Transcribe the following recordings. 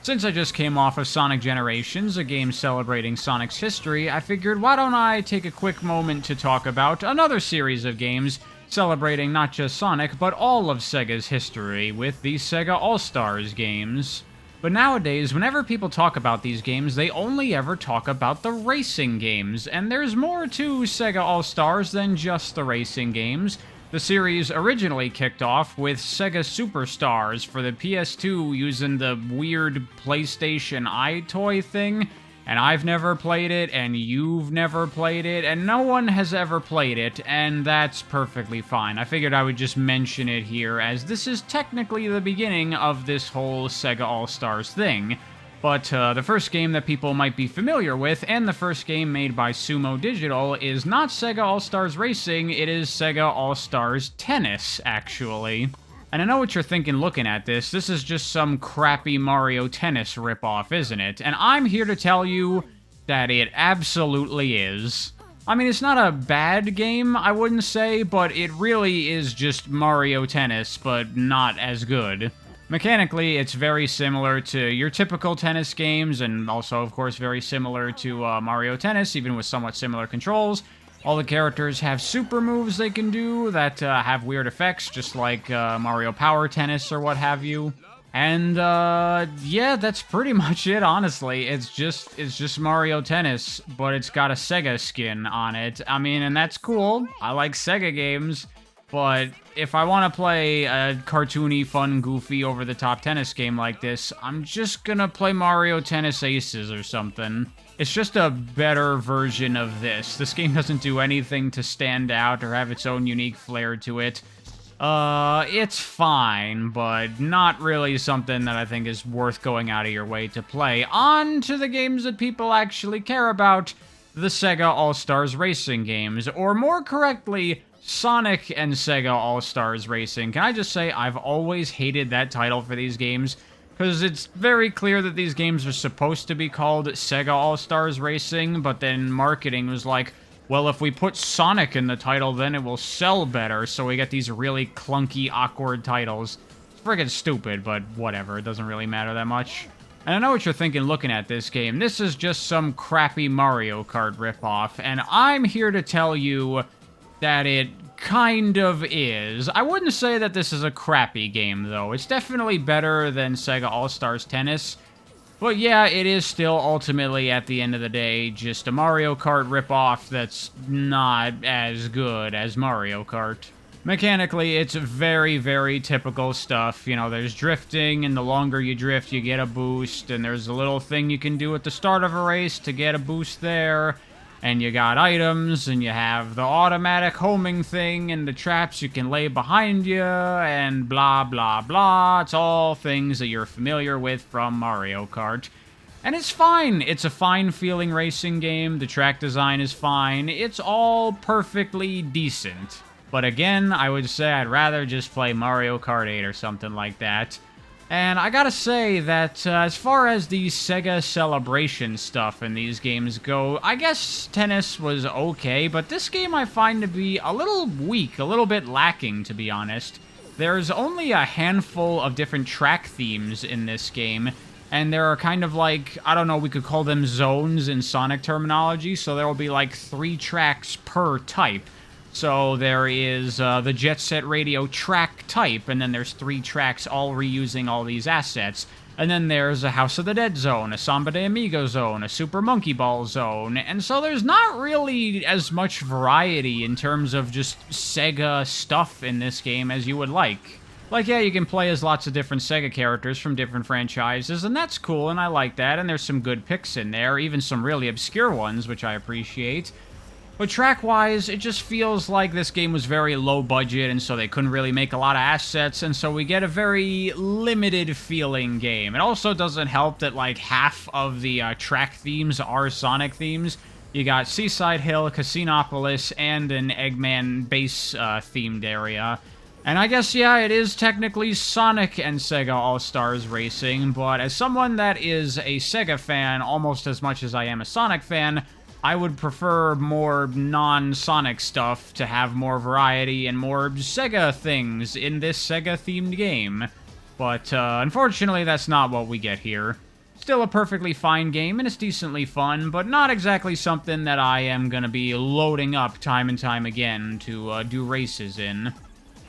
Since I just came off of Sonic Generations, a game celebrating Sonic's history, I figured why don't I take a quick moment to talk about another series of games celebrating not just Sonic, but all of Sega's history with the Sega All-Stars games. But nowadays, whenever people talk about these games, they only ever talk about the racing games, and there's more to Sega All-Stars than just the racing games. The series originally kicked off with Sega Superstars for the PS2 using the weird PlayStation iToy thing, and I've never played it, and you've never played it, and no one has ever played it, and that's perfectly fine. I figured I would just mention it here, as this is technically the beginning of this whole Sega All-Stars thing. But the first game that people might be familiar with, and the first game made by Sumo Digital, is not Sega All-Stars Racing, it is Sega All-Stars Tennis, actually. And I know what you're thinking looking at this, this is just some crappy Mario Tennis ripoff, isn't it? And I'm here to tell you that it absolutely is. I mean, it's not a bad game, I wouldn't say, but it really is just Mario Tennis, but not as good. Mechanically, it's very similar to your typical tennis games, and also, of course, very similar to Mario Tennis, even with somewhat similar controls. All the characters have super moves they can do that have weird effects, just like Mario Power Tennis or what have you. And, yeah, that's pretty much it, honestly. It's just Mario Tennis, but it's got a Sega skin on it. I mean, and that's cool. I like Sega games. But if I want to play a cartoony, fun, goofy, over-the-top tennis game like this, I'm just gonna play Mario Tennis Aces or something. It's just a better version of this. This game doesn't do anything to stand out or have its own unique flair to it. It's fine, but not really something that I think is worth going out of your way to play. On to the games that people actually care about, the Sega All-Stars Racing games, or more correctly, Sonic and Sega All-Stars Racing. Can I just say, I've always hated that title for these games, because it's very clear that these games are supposed to be called Sega All-Stars Racing, but then marketing was like, well, if we put Sonic in the title, then it will sell better, so we get these really clunky, awkward titles. It's friggin' stupid, but whatever, it doesn't really matter that much. And I know what you're thinking looking at this game. This is just some crappy Mario Kart ripoff, and I'm here to tell you that it kind of is. I wouldn't say that this is a crappy game, though. It's definitely better than Sega All-Stars Tennis. But yeah, it is still ultimately, at the end of the day, just a Mario Kart ripoff that's not as good as Mario Kart. Mechanically, it's very, very typical stuff. You know, there's drifting, and the longer you drift, you get a boost, and there's a little thing you can do at the start of a race to get a boost there. And you got items, and you have the automatic homing thing, and the traps you can lay behind you, and blah, blah, blah. It's all things that you're familiar with from Mario Kart. And it's fine. It's a fine-feeling racing game. The track design is fine. It's all perfectly decent. But again, I would say I'd rather just play Mario Kart 8 or something like that. And I gotta say that as far as the Sega Celebration stuff in these games go, I guess tennis was okay, but this game I find to be a little weak, a little bit lacking, to be honest. There's only a handful of different track themes in this game, and there are kind of like, I don't know, we could call them zones in Sonic terminology, so there will be like 3 tracks per type. So there is the Jet Set Radio track type, and then there's 3 tracks all reusing all these assets. And then there's a House of the Dead zone, a Samba de Amigo zone, a Super Monkey Ball zone, and so there's not really as much variety in terms of just Sega stuff in this game as you would like. Like, yeah, you can play as lots of different Sega characters from different franchises, and that's cool, and I like that, and there's some good picks in there, even some really obscure ones, which I appreciate. But track-wise, it just feels like this game was very low budget, and so they couldn't really make a lot of assets, and so we get a very limited-feeling game. It also doesn't help that, like, half of the track themes are Sonic themes. You got Seaside Hill, Casinopolis, and an Eggman base-themed area. And I guess, yeah, it is technically Sonic and Sega All-Stars Racing, but as someone that is a Sega fan almost as much as I am a Sonic fan, I would prefer more non-Sonic stuff to have more variety and more Sega things in this Sega-themed game. But, unfortunately, that's not what we get here. still a perfectly fine game, and it's decently fun, but not exactly something that I am going to be loading up time and time again to do races in.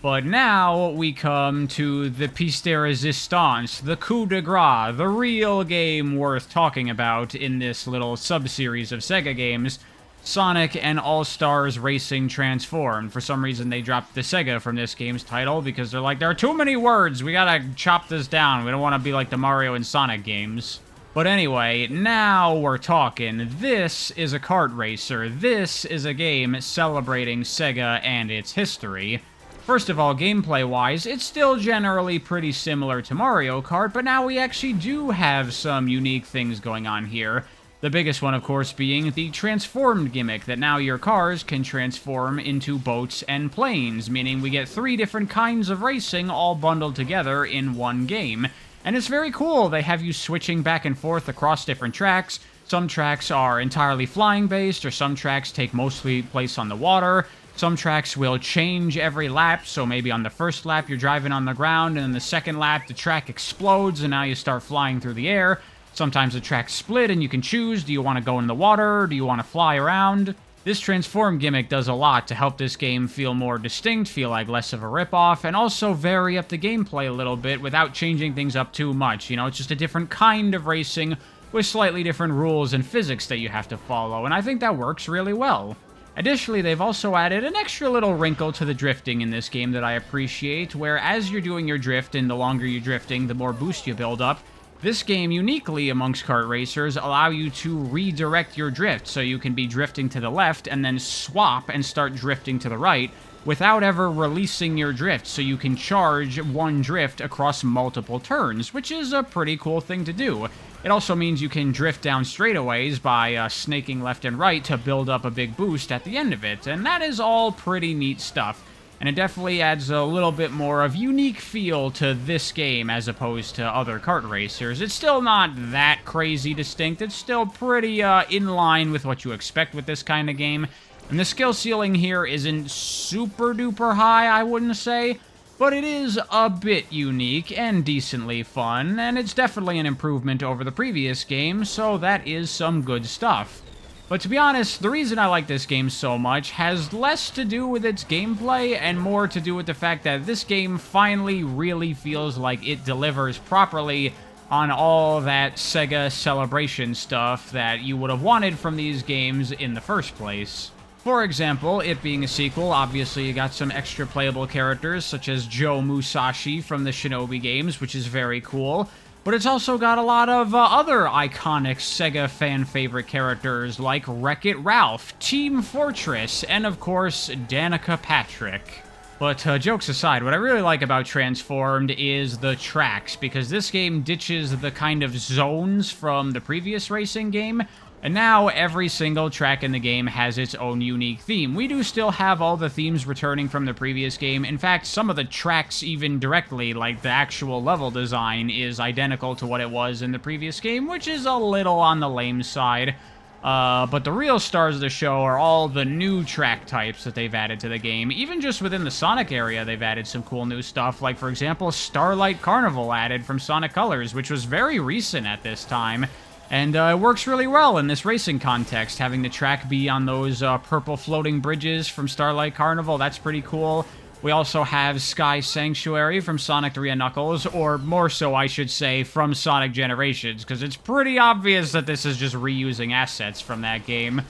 But now we come to the piece de resistance, the coup de grace, the real game worth talking about in this little sub-series of Sega games, Sonic and All-Stars Racing Transformed. For some reason, they dropped the Sega from this game's title because they're like, there are too many words, we gotta chop this down, we don't want to be like the Mario and Sonic games. But anyway, now we're talking. This is a kart racer. This is a game celebrating Sega and its history. First of all, gameplay-wise, it's still generally pretty similar to Mario Kart, but now we actually do have some unique things going on here. The biggest one, of course, being the transformed gimmick, that now your cars can transform into boats and planes, meaning we get 3 different kinds of racing all bundled together in one game. And it's very cool. They have you switching back and forth across different tracks. Some tracks are entirely flying-based, or some tracks take mostly place on the water. Some tracks will change every lap, so maybe on the first lap you're driving on the ground, and then the second lap the track explodes and now you start flying through the air. Sometimes the tracks split and you can choose, do you want to go in the water, or do you want to fly around? This transform gimmick does a lot to help this game feel more distinct, feel like less of a ripoff, and also vary up the gameplay a little bit without changing things up too much. You know, it's just a different kind of racing with slightly different rules and physics that you have to follow, and I think that works really well. Additionally, they've also added an extra little wrinkle to the drifting in this game that I appreciate, where as you're doing your drift, and the longer you're drifting, the more boost you build up, this game, uniquely amongst kart racers, allow you to redirect your drift, so you can be drifting to the left and then swap and start drifting to the right without ever releasing your drift, so you can charge one drift across multiple turns, which is a pretty cool thing to do. It also means you can drift down straightaways by snaking left and right to build up a big boost at the end of it, and that is all pretty neat stuff. And it definitely adds a little bit more of unique feel to this game as opposed to other kart racers. It's still not that crazy distinct, it's still pretty in line with what you expect with this kind of game. And the skill ceiling here isn't super duper high, I wouldn't say, but it is a bit unique and decently fun, and it's definitely an improvement over the previous game, so that is some good stuff. But to be honest, the reason I like this game so much has less to do with its gameplay and more to do with the fact that this game finally really feels like it delivers properly on all that Sega Celebration stuff that you would have wanted from these games in the first place. For example, it being a sequel, obviously you got some extra playable characters, such as Joe Musashi from the Shinobi games, which is very cool. But it's also got a lot of other iconic Sega fan-favorite characters, like Wreck-It Ralph, Team Fortress, and of course, Danica Patrick. But jokes aside, what I really like about Transformed is the tracks, because this game ditches the kind of zones from the previous racing game, and now every single track in the game has its own unique theme. We do still have all the themes returning from the previous game. In fact, some of the tracks even directly, like the actual level design, is identical to what it was in the previous game, which is a little on the lame side. But the real stars of the show are all the new track types that they've added to the game. Even just within the Sonic area, they've added some cool new stuff, like, for example, Starlight Carnival added from Sonic Colors, which was very recent at this time. And it works really well in this racing context, having the track be on those purple floating bridges from Starlight Carnival. That's pretty cool. We also have Sky Sanctuary from Sonic 3 and Knuckles, or more so, I should say, from Sonic Generations, because it's pretty obvious that this is just reusing assets from that game.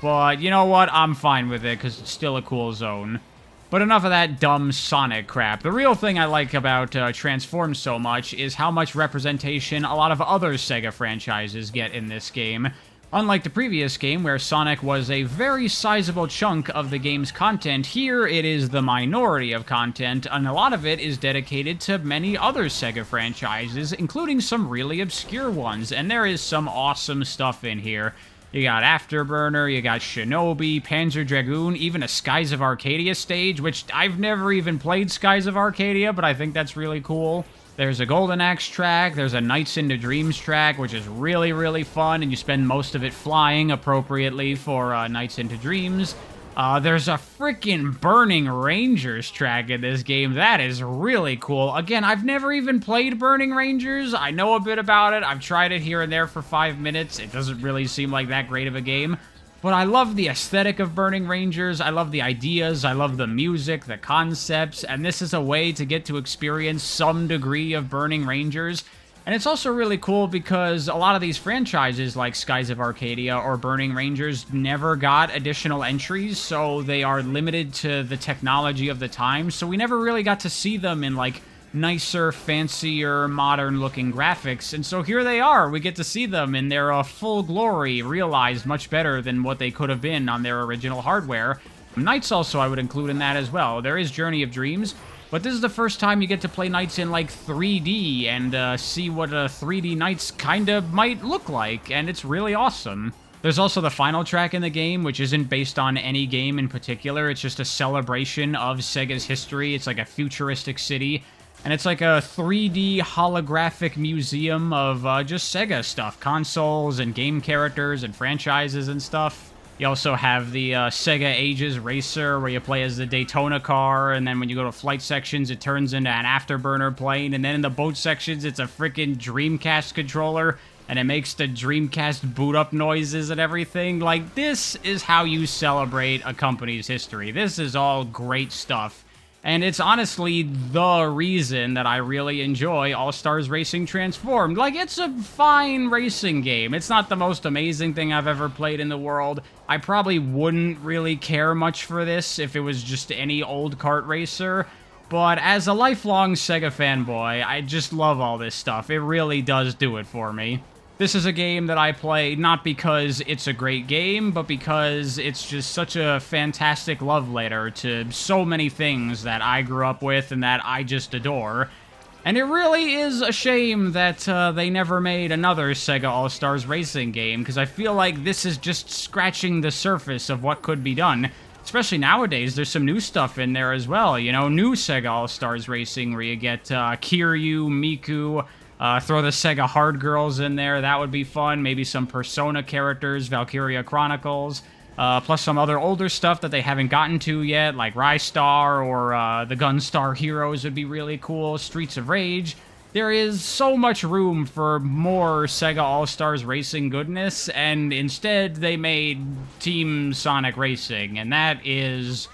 But you know what? I'm fine with it, because it's still a cool zone. But enough of that dumb Sonic crap. The real thing I like about Transform so much is how much representation a lot of other Sega franchises get in this game. Unlike the previous game, where Sonic was a very sizable chunk of the game's content, here it is the minority of content, and a lot of it is dedicated to many other Sega franchises, including some really obscure ones, and there is some awesome stuff in here. You got Afterburner, you got Shinobi, Panzer Dragoon, even a Skies of Arcadia stage, which I've never even played Skies of Arcadia, but I think that's really cool. There's a Golden Axe track, there's a Nights into Dreams track, which is really, really fun, and you spend most of it flying appropriately for Nights into Dreams. There's a freaking Burning Rangers track in this game. That is really cool. Again, I've never even played Burning Rangers. I know a bit about it. I've tried it here and there for 5 minutes. It doesn't really seem like that great of a game. But I love the aesthetic of Burning Rangers. I love the ideas. I love the music, the concepts. And this is a way to get to experience some degree of Burning Rangers. And it's also really cool because a lot of these franchises like Skies of Arcadia or Burning Rangers never got additional entries, so they are limited to the technology of the time, so we never really got to see them in like nicer, fancier, modern-looking graphics, and so here they are. We get to see them in their full glory, realized much better than what they could have been on their original hardware. Nights also I would include in that as well. There is Journey of Dreams, but this is the first time you get to play Nights in, like, 3D and see what a 3D Nights kind of might look like, and it's really awesome. There's also the final track in the game, which isn't based on any game in particular. It's just a celebration of Sega's history. It's like a futuristic city, and it's like a 3D holographic museum of just Sega stuff, consoles and game characters and franchises and stuff. You also have the Sega Ages Racer, where you play as the Daytona car, and then when you go to flight sections, it turns into an afterburner plane, and then in the boat sections, it's a freaking Dreamcast controller, and it makes the Dreamcast boot-up noises and everything. Like, this is how you celebrate a company's history. This is all great stuff. And it's honestly the reason that I really enjoy All-Stars Racing Transformed. Like, it's a fine racing game. It's not the most amazing thing I've ever played in the world. I probably wouldn't really care much for this if it was just any old kart racer. But as a lifelong Sega fanboy, I just love all this stuff. It really does do it for me. This is a game that I play not because it's a great game, but because it's just such a fantastic love letter to so many things that I grew up with and that I just adore. And it really is a shame that they never made another Sega All-Stars Racing game, because I feel like this is just scratching the surface of what could be done. Especially nowadays, there's some new stuff in there as well. You know, new Sega All-Stars Racing, where you get Kiryu, Miku, throw the Sega Hard Girls in there, that would be fun. Maybe some Persona characters, Valkyria Chronicles, plus some other older stuff that they haven't gotten to yet, like Rystar or the Gunstar Heroes would be really cool, Streets of Rage. There is so much room for more Sega All-Stars Racing goodness, and instead they made Team Sonic Racing, and that is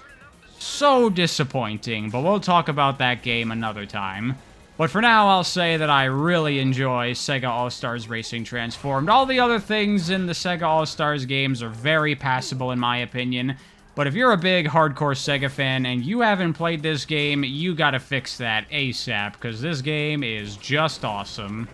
so disappointing, but we'll talk about that game another time. But for now, I'll say that I really enjoy Sega All-Stars Racing Transformed. All the other things in the Sega All-Stars games are very passable in my opinion. But if you're a big hardcore Sega fan and you haven't played this game, you gotta fix that ASAP, because this game is just awesome.